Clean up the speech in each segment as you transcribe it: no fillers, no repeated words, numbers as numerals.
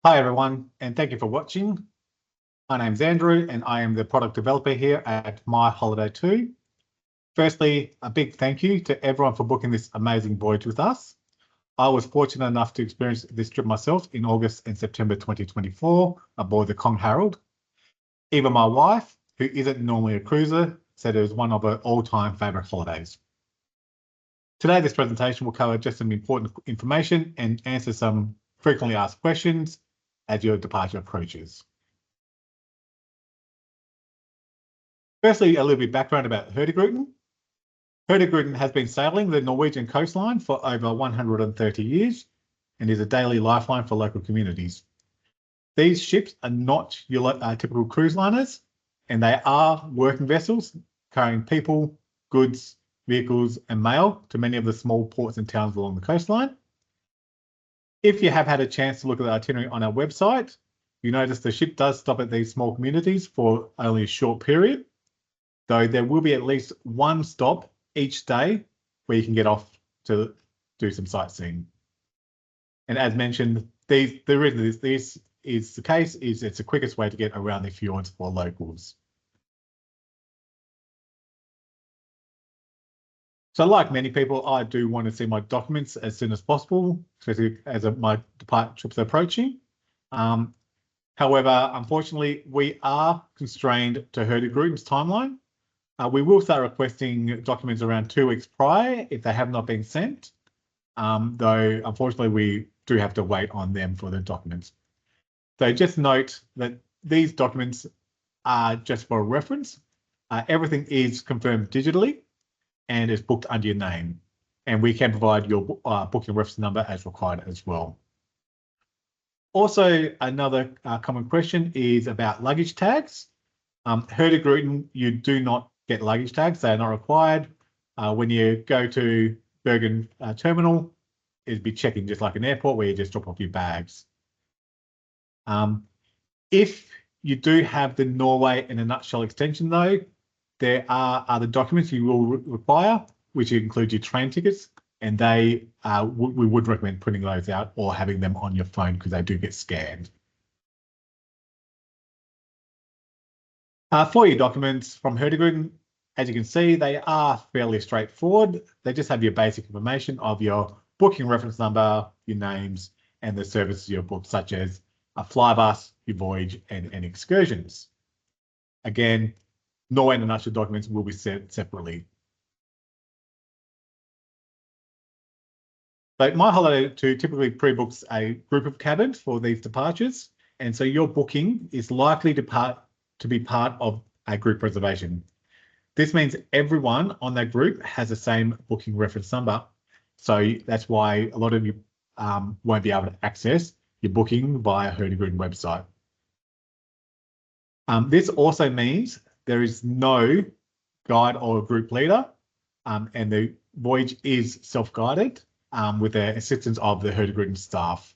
Hi everyone, and thank you for watching. My name's Andrew and I am the product developer here at My Holiday 2. Firstly, a big thank you to everyone for booking this amazing voyage with us. I was fortunate enough to experience this trip myself in August and September 2024 aboard the Kong Harold. Even my wife, who isn't normally a cruiser, said it was one of her all-time favourite holidays. Today, this presentation will cover just some important information and answer some frequently asked questions as your departure approaches. Firstly, a little bit of background about Hurtigruten. Hurtigruten has been sailing the Norwegian coastline for over 130 years and is a daily lifeline for local communities. These ships are not your typical cruise liners, and they are working vessels carrying people, goods, vehicles, and mail to many of the small ports and towns along the coastline. If you have had a chance to look at the itinerary on our website, you notice the ship does stop at these small communities for only a short period, though there will be at least one stop each day where you can get off to do some sightseeing. And as mentioned, the reason this is the case is it's the quickest way to get around the fjords for locals. So like many people, I do want to see my documents as soon as possible, especially as my departure trip's approaching. However, unfortunately, we are constrained to Hurtigruten's timeline. We will start requesting documents around 2 weeks prior if they have not been sent, though unfortunately we do have to wait on them for the documents. So just note that these documents are just for reference. Everything is confirmed digitally and is booked under your name, and we can provide your booking reference number as required as well. Also, another common question is about luggage tags. Hurtigruten, you do not get luggage tags. They are not required. When you go to Bergen terminal, it'd be checking just like an airport where you just drop off your bags. If you do have the Norway in a nutshell extension though, there are other documents you will require, which include your train tickets, and we would recommend printing those out or having them on your phone because they do get scanned. For your documents from Hurtigruten, as you can see, they are fairly straightforward. They just have your basic information of your booking reference number, your names, and the services you've booked, such as a flybus, your voyage, and excursions. Again, Norway and nutshell documents will be sent separately. So My Holiday 2 typically pre-books a group of cabins for these departures, and so your booking is likely to be part of a group reservation. This means everyone on that group has the same booking reference number. So that's why a lot of you won't be able to access your booking via Hurtigruten website. This also means there is no guide or group leader, and the voyage is self-guided with the assistance of the Hurtigruten staff.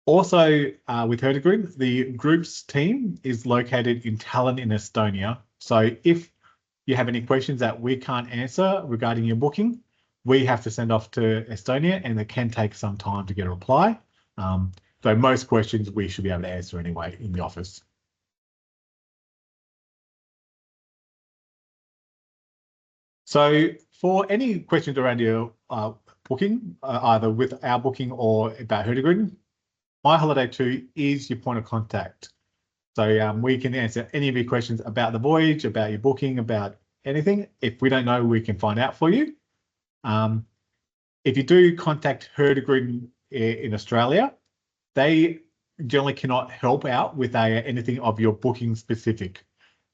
Also, with Hurtigruten, the group's team is located in Tallinn in Estonia. So if you have any questions that we can't answer regarding your booking, we have to send off to Estonia, and it can take some time to get a reply. So most questions we should be able to answer anyway in the office. So for any questions around your booking, either with our booking or about Hurtigruten, My Holiday 2 is your point of contact. So we can answer any of your questions about the voyage, about your booking, about anything. If we don't know, we can find out for you. If you do contact Hurtigruten in Australia, they generally cannot help out with anything of your booking specific.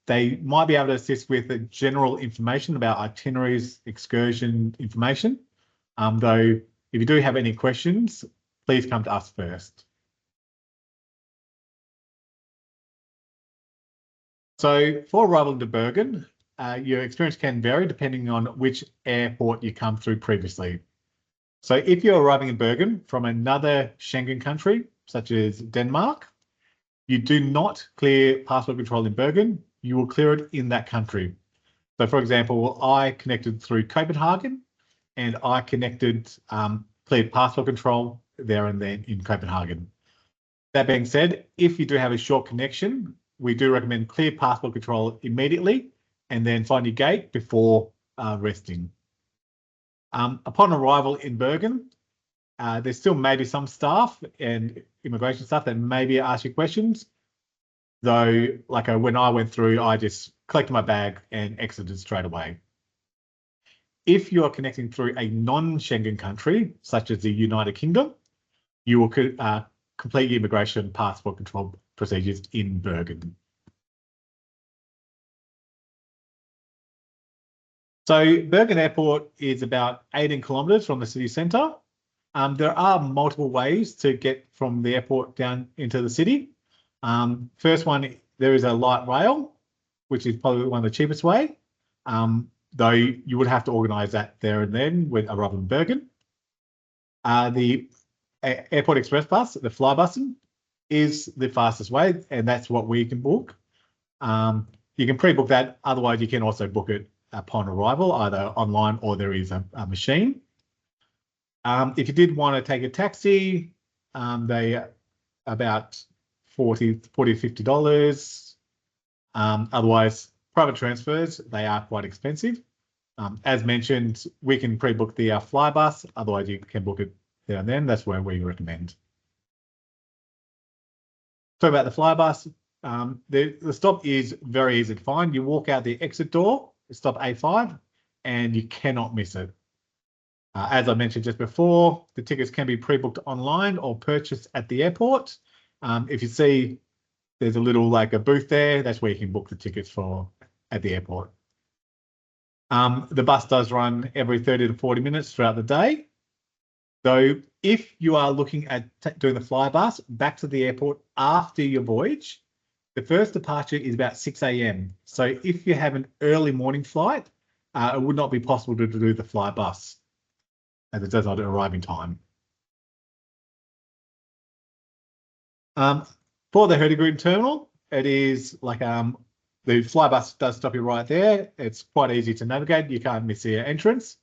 They might be able to assist with general information about itineraries, excursion information. Though if you do have any questions, please come to us first. So for arriving to Bergen, your experience can vary depending on which airport you come through previously. So if you're arriving in Bergen from another Schengen country, such as Denmark, you do not clear passport control in Bergen, you will clear it in that country. So for example, I connected through Copenhagen and I cleared passport control there and then in Copenhagen. That being said, if you do have a short connection, we do recommend clear passport control immediately and then find your gate before resting. Upon arrival in Bergen, there still may be some staff and immigration staff that maybe ask you questions. Though, like when I went through, I just collected my bag and exited straight away. If you're connecting through a non-Schengen country, such as the United Kingdom, you will complete your immigration passport control procedures in Bergen. So Bergen Airport is about 18 kilometres from the city centre. There are multiple ways to get from the airport down into the city. First one, there is a light rail, which is probably one of the cheapest way, though you would have to organise that there and then with rather than Bergen. The Airport Express bus, the Flybussen, is the fastest way, and that's what we can book. You can pre-book that. Otherwise, you can also book it upon arrival, either online or there is a machine. If you did want to take a taxi, they are about $40 to $50. Otherwise, private transfers, they are quite expensive. As mentioned, we can pre-book the Flybus. Otherwise, you can book it there and then. That's where we recommend. So about the Flybus, the stop is very easy to find. You walk out the exit door, stop A5, and you cannot miss it. As I mentioned just before, the tickets can be pre-booked online or purchased at the airport. If you see there's a little like a booth there, that's where you can book the tickets for at the airport. The bus does run every 30 to 40 minutes throughout the day. So if you are looking at doing the Flybus back to the airport after your voyage, the first departure is about 6 a.m. So if you have an early morning flight, it would not be possible to do the Flybus, as it does not arrive in time. For the Hurtigruten terminal, it is like the Flybus does stop you right there. It's quite easy to navigate. You can't miss the entrance.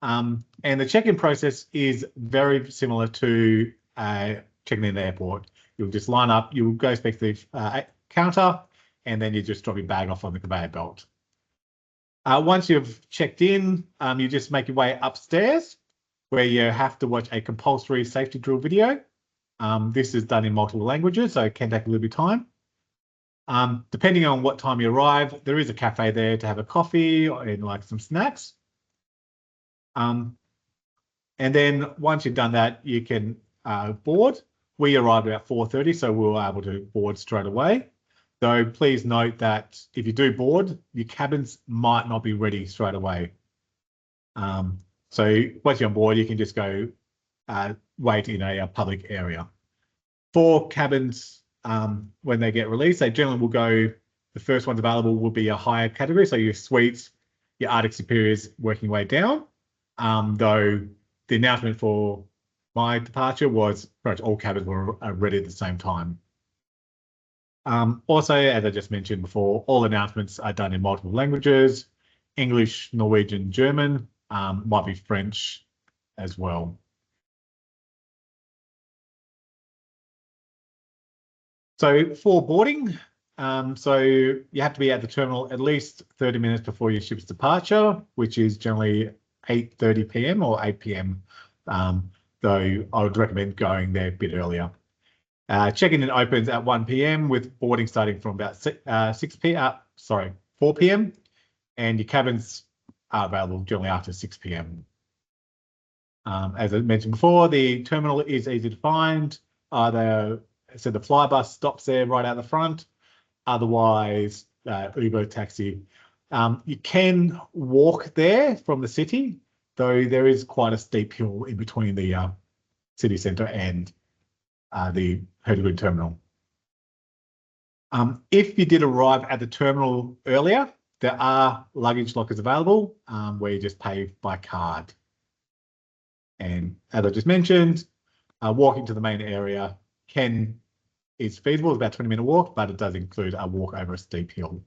And the check-in process is very similar to checking in the airport. You'll just line up, you'll go speak to the counter, and then you just drop your bag off on the conveyor belt. Once you've checked in, you just make your way upstairs, where you have to watch a compulsory safety drill video. This is done in multiple languages, so it can take a little bit of time. Depending on what time you arrive, there is a cafe there to have a coffee and like some snacks. And then once you've done that, you can board. We arrived about 4:30, so we were able to board straight away. Though please note that if you do board, your cabins might not be ready straight away. So once you're on board, you can just go wait in a public area. For cabins, when they get released, they generally will go, the first ones available will be a higher category. So your suites, your Arctic Superiors working way down. Though the announcement for my departure was pretty much all cabins were ready at the same time. Also, as I just mentioned before, all announcements are done in multiple languages, English, Norwegian, German, might be French as well. So for boarding, so you have to be at the terminal at least 30 minutes before your ship's departure, which is generally 8:30 p.m. or 8 p.m. Though I would recommend going there a bit earlier. Check-in opens at 1 p.m. with boarding starting from about 4 p.m. and your cabins are available generally after 6 p.m. As I mentioned before, the terminal is easy to find. The Flybus stops there right out the front. Otherwise, Uber, taxi. You can walk there from the city, though there is quite a steep hill in between the city centre and the Hurtigruten terminal. If you did arrive at the terminal earlier, there are luggage lockers available where you just pay by card. And as I just mentioned, walking to the main area is feasible. It's about a 20-minute walk, but it does include a walk over a steep hill.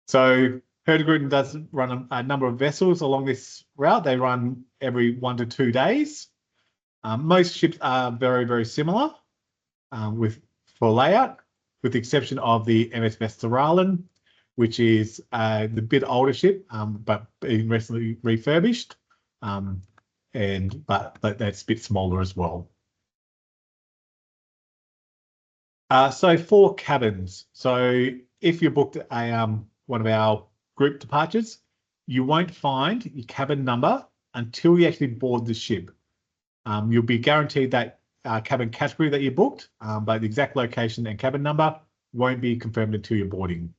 So Hurtigruten does run a number of vessels along this route. They run every 1 to 2 days. Most ships are very, very similar for layout, with the exception of the MS Vesteralen, which is the bit older ship, but being recently refurbished, but that's a bit smaller as well. So for cabins, so if you booked one of our group departures, you won't find your cabin number until you actually board the ship. You'll be guaranteed that cabin category that you booked, but the exact location and cabin number won't be confirmed until you're boarding.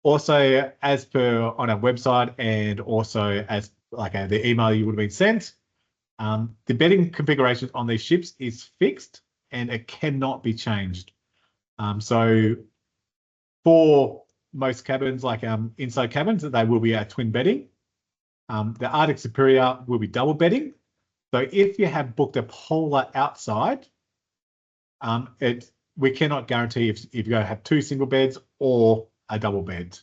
Also, as per on our website, and also as the email you would have been sent, the bedding configuration on these ships is fixed and it cannot be changed. So for most cabins, like inside cabins, they will be twin bedding. The Arctic Superior will be double bedding. So if you have booked a polar outside, we cannot guarantee if you're going to have 2 single beds or a double bed.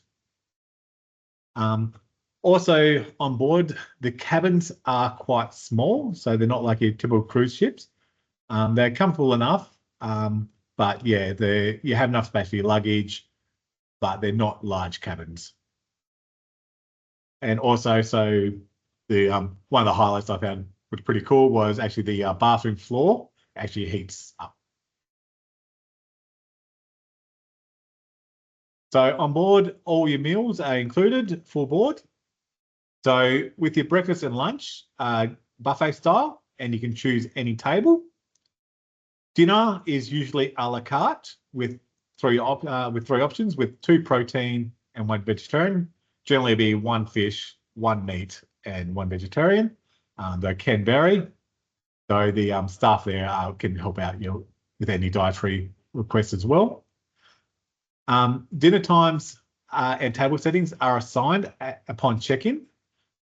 Also on board, the cabins are quite small, so they're not like your typical cruise ships. They're comfortable enough, but yeah, you have enough space for your luggage, but they're not large cabins. And also, so the one of the highlights I found was pretty cool was actually the bathroom floor actually heats up. So on board, all your meals are included full board. So with your breakfast and lunch, buffet style, and you can choose any table. Dinner is usually a la carte with three options, with 2 protein and 1 vegetarian. Generally, be 1 fish, 1 meat, and 1 vegetarian. They can vary. So the staff there can help out with any dietary requests as well. Dinner times and table settings are assigned upon check-in,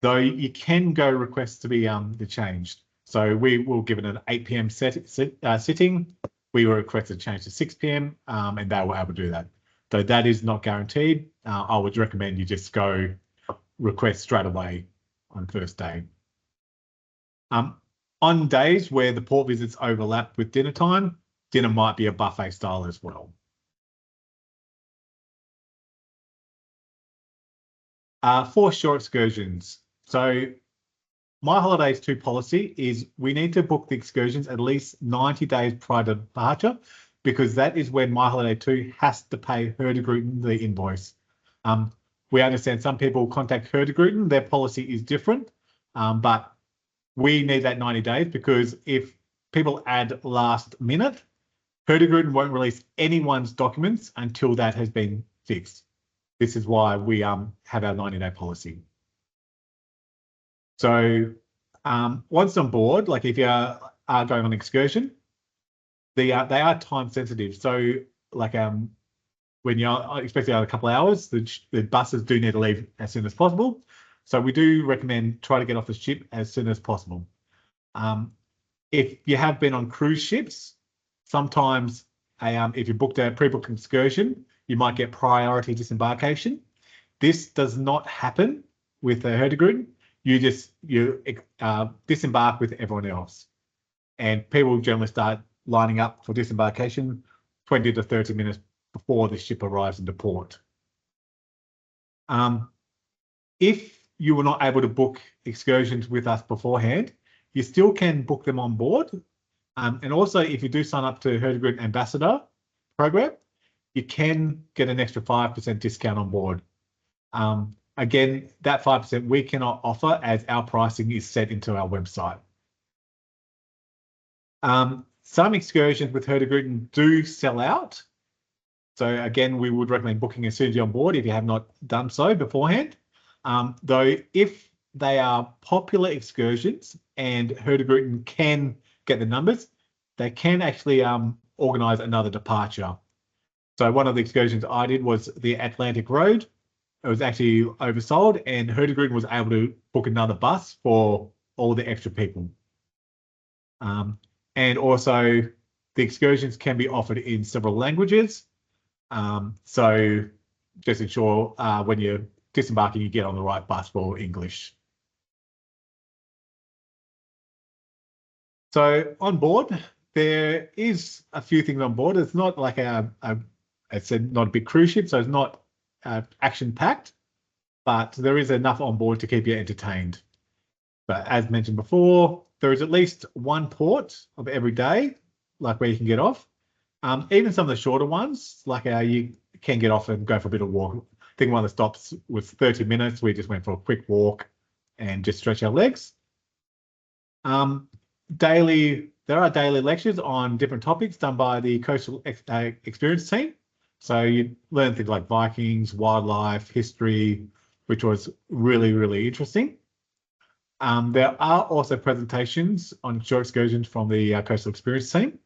though you can go request to be changed. So we will give it an 8 p.m. sitting. We were requested to change to 6 p.m. And they were able to do that. Though that is not guaranteed, I would recommend you just go request straight away on first day. On days where the port visits overlap with dinner time, dinner might be a buffet style as well. For short excursions. So My Holidays 2 policy is we need to book the excursions at least 90 days prior to departure, because that is when My Holiday 2 has to pay Hurtigruten the invoice. We understand some people contact Hurtigruten, their policy is different, but we need that 90 days because if people add last minute, Hurtigruten won't release anyone's documents until that has been fixed. This is why we have our 90-day policy. So once on board, like if you are going on an excursion, they are time sensitive. So like when you're expecting a couple of hours, the buses do need to leave as soon as possible. So we do recommend try to get off the ship as soon as possible. If you have been on cruise ships, sometimes if you booked a pre-booked excursion, you might get priority disembarkation. This does not happen with the Hurtigruten. You disembark with everyone else, and people generally start lining up for disembarkation 20 to 30 minutes before the ship arrives into port. If you were not able to book excursions with us beforehand, you still can book them on board. And also, if you do sign up to Hurtigruten Ambassador program, you can get an extra 5% discount on board. Again, that 5% we cannot offer as our pricing is set into our website. Some excursions with Hurtigruten do sell out. So again, we would recommend booking as soon as you're on board if you have not done so beforehand. Though if they are popular excursions and Hurtigruten can get the numbers, they can actually organise another departure. So one of the excursions I did was the Atlantic Road. It was actually oversold, and Hurtigruten was able to book another bus for all the extra people. And also, the excursions can be offered in several languages. So just ensure when you're disembarking, you get on the right bus for English. So on board, there is a few things on board. It's not like I said, not a big cruise ship, so it's not action-packed, but there is enough on board to keep you entertained. But as mentioned before, there is at least one port of every day, like where you can get off. Even some of the shorter ones, like you can get off and go for a bit of walk. I think one of the stops was 30 minutes. We just went for a quick walk and just stretch our legs. There are daily lectures on different topics done by the Coastal Experience team. So you learn things like Vikings, wildlife, history, which was really, really interesting. There are also presentations on shore excursions from the Coastal Experience team.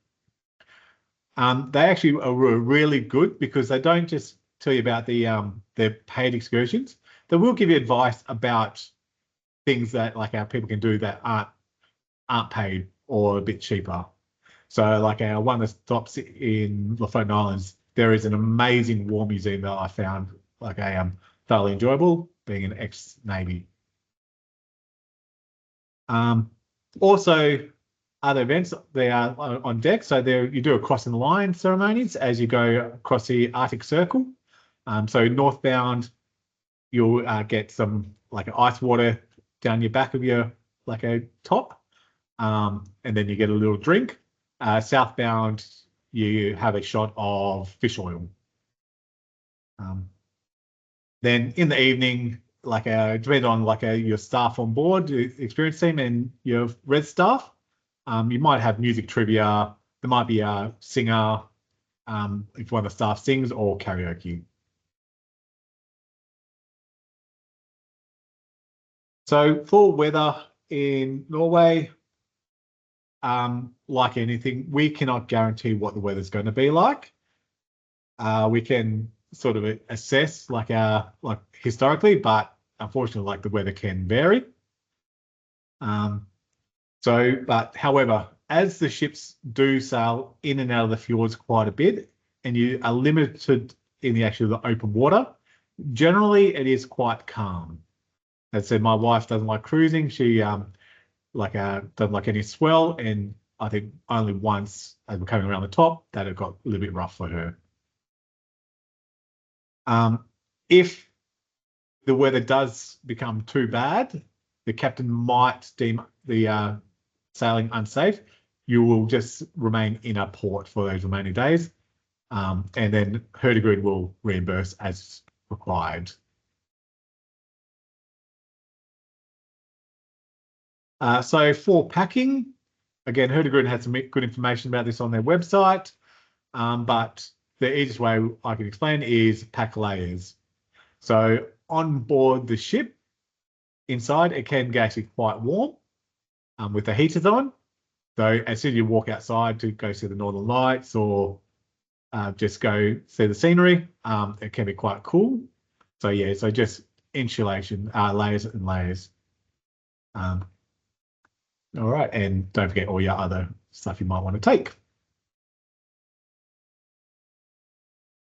They actually are really good because they don't just tell you about their paid excursions. They will give you advice about things that like our people can do that aren't paid or a bit cheaper. So like one of the stops in Lofoten Islands, there is an amazing war museum that I found like thoroughly enjoyable, being an ex-Navy. Also, other events they are on deck. So there you do a crossing the line ceremonies as you go across the Arctic Circle. So northbound, you'll get some like ice water down your back of your like a top, and then you get a little drink. Southbound, you have a shot of fish oil. Then in the evening, like depending on like your staff on board, the experience team and your red staff, you might have music trivia. There might be a singer if one of the staff sings, or karaoke. So for weather in Norway, like anything, we cannot guarantee what the weather's going to be like. We can sort of assess like historically, but unfortunately, like the weather can vary. But however, as the ships do sail in and out of the fjords quite a bit, and you are limited in the open water, generally it is quite calm. As I said, my wife doesn't like cruising. She doesn't like any swell, and I think only once as we're coming around the top that it got a little bit rough for her. If the weather does become too bad, the captain might deem the sailing unsafe. You will just remain in a port for those remaining days, and then Hurtigruten will reimburse as required. So for packing, again, Hurtigruten had some good information about this on their website, but the easiest way I can explain is pack layers. So on board the ship, inside, it can get actually quite warm with the heaters on. So as soon as you walk outside to go see the Northern Lights or just go see the scenery, it can be quite cool. So yeah, so just insulation, layers and layers. All right, and don't forget all your other stuff you might want to take.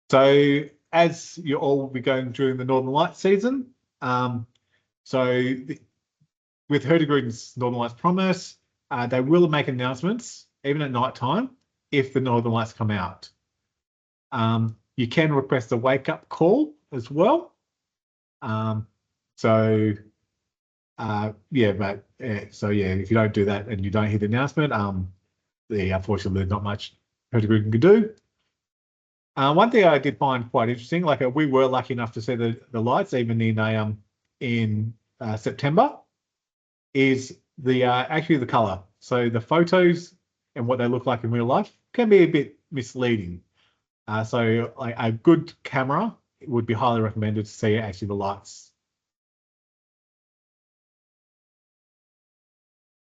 So as you all will be going during the Northern Lights season, with Hurtigruten's Northern Lights Promise, they will make announcements even at night time if the Northern Lights come out. You can request a wake-up call as well. So if you don't do that and you don't hear the announcement, unfortunately there's not much Hurtigruten can do. One thing I did find quite interesting, like we were lucky enough to see the lights even in September, is actually the color. So the photos and what they look like in real life can be a bit misleading. So like a good camera would be highly recommended to see actually the lights.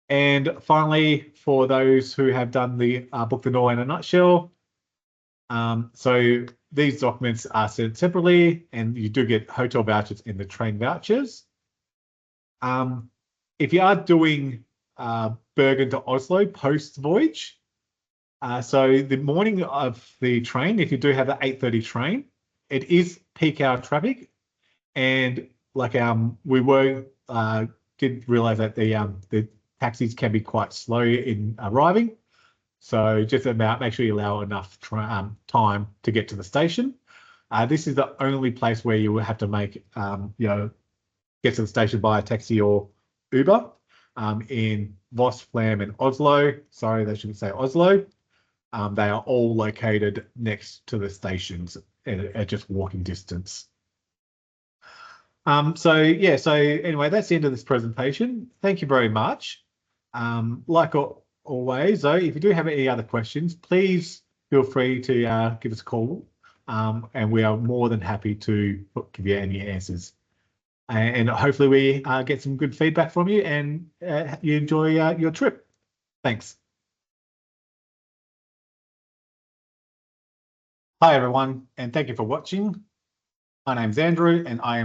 And finally, for those who have done the Book the Norway in a nutshell, so these documents are sent separately, and you do get hotel vouchers in the train vouchers. If you are doing Bergen to Oslo post voyage, so the morning of the train, if you do have the 8:30 train, it is peak hour traffic, and like we did realize that the taxis can be quite slow in arriving. So just make sure you allow enough time to get to the station. This is the only place where you will have to make, get to the station by a taxi or Uber. In Voss, Flam, and Oslo, sorry, they shouldn't say Oslo. They are all located next to the stations at just walking distance. So anyway, that's the end of this presentation. Thank you very much. Like always, though, if you do have any other questions, please feel free to give us a call, and we are more than happy to give you any answers. And hopefully we get some good feedback from you and you enjoy your trip. Thanks. Hi, everyone, and thank you for watching. My name's Andrew, and I am the